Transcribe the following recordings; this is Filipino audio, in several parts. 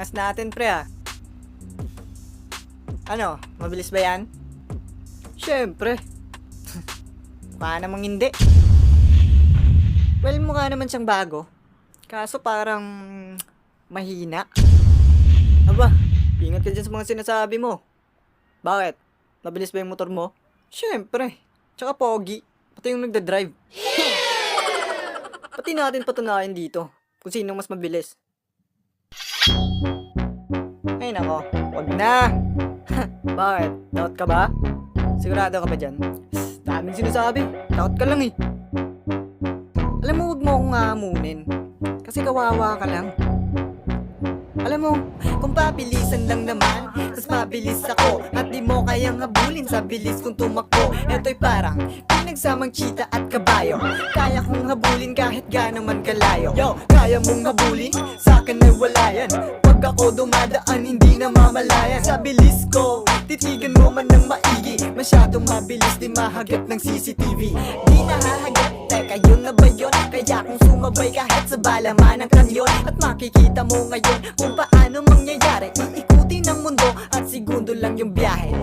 Angas natin, pre, ah. Ano, mabilis ba yan? Siyempre. Mukha namang hindi. Well, mukha naman siyang bago. Kaso parang mahina. Aba, ingat ka dyan sa mga sinasabi mo. Bakit? Mabilis ba yung motor mo? Siyempre. Tsaka pogi. Pati yung nagdadrive. Pati natin patunayan dito kung sino mas mabilis. Ay nako, wag na. Bakit? Doubt ka ba? Sigurado ka ba dyan? Daming sinasabi. Doubt ka lang eh. Alam mo, wag mo akong hamunin. Kasi kawawa ka lang. Alam mo, kung pabilisan lang naman, mas mabilis ako. At di mo kayang habulin sa bilis kong tumakbo. Eto'y parang pinagsamang cheetah at kabayo. Kaya kong habulin kahit gaano man kalayo. Yo, kaya mong habulin? Sa'kin ay wala yan. Pag ako dumadaan, hindi na mamalayan. Sa bilis ko, titigan mo man ng maigi. Masyadong mabilis, di mahagat ng CCTV. Di nahahagat, teka yun na ba yun? Kaya kung sumabay kahit sa balaman ng kanyon. At makikita mo ngayon kung paano mangyayari. Iikutin ang mundo at segundo lang yung biyahe.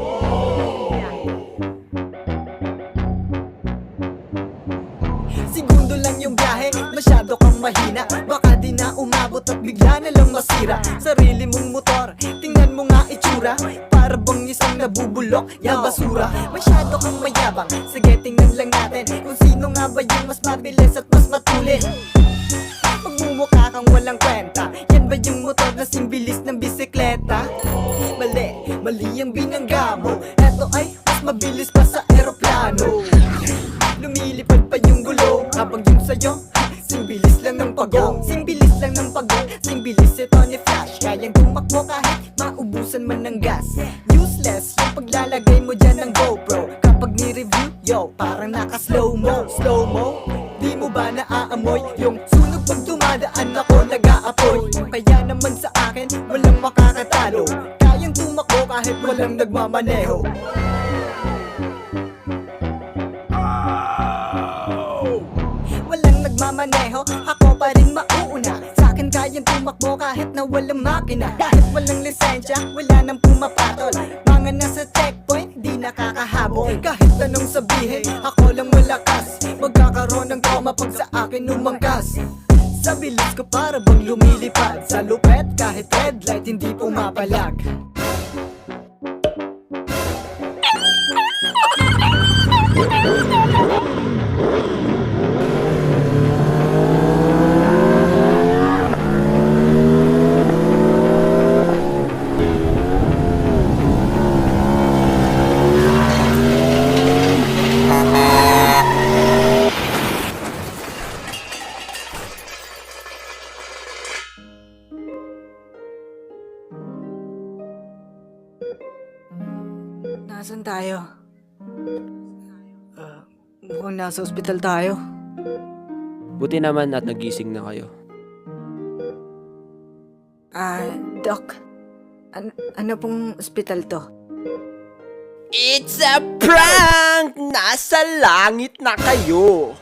Segundo lang yung biyahe, masyado kang mahina. Baka di na umabot at bigla na lang masira. Sarili mong motor, tingnan mo nga itsura. Para bang isang nabubulok na basura. Masyado kang mayabang, sige tingnan lang natin kung sino nga ba yung mas mabilis at mas matulin. Magmumukha kang walang kwenta. Yan ba yung motor na simbilis ng bisikleta? Mali, mali ang binangga mo. Eto ay mas mabilis pa sa eroplano. Lumilipad pa yung gulong habang yung sa'yo simbilis lang ng pagong. Simbilis lang ng pagong. Simbilis ito ni Flash. Kayang tumakbo kahit maubusan man ng gas. Useless yung paglalagay mo dyan ng GoPro. Kapag ni-review, yo, parang naka-slow mo. Slow mo? Di mo ba naaamoy yung sunog pag dumadaan ako nag-aapoy? Kaya naman sa akin, walang makakatalo. Kayang tumakbo kahit walang nagmamaneho. Walang nagmamaneho, ako pa rin mauuna. Sa'kin kayang tumakbo kahit na walang makina. Kahit walang lisensya, wala nang pumapatol. Mga nasa checkpoint, di nakakahabol. Kahit anong sabihin, ako lang malakas. Magkakaroon ng trauma pag sa akin umangkas. Sa bilis ko para bang lumilipad. Sa lupet kahit red light hindi pumapalag. Nasaan tayo? Mukhang nasa ospital tayo. Buti naman at nagising na kayo. Doc. Ano pong ospital to? It's a prank! Nasa langit na kayo!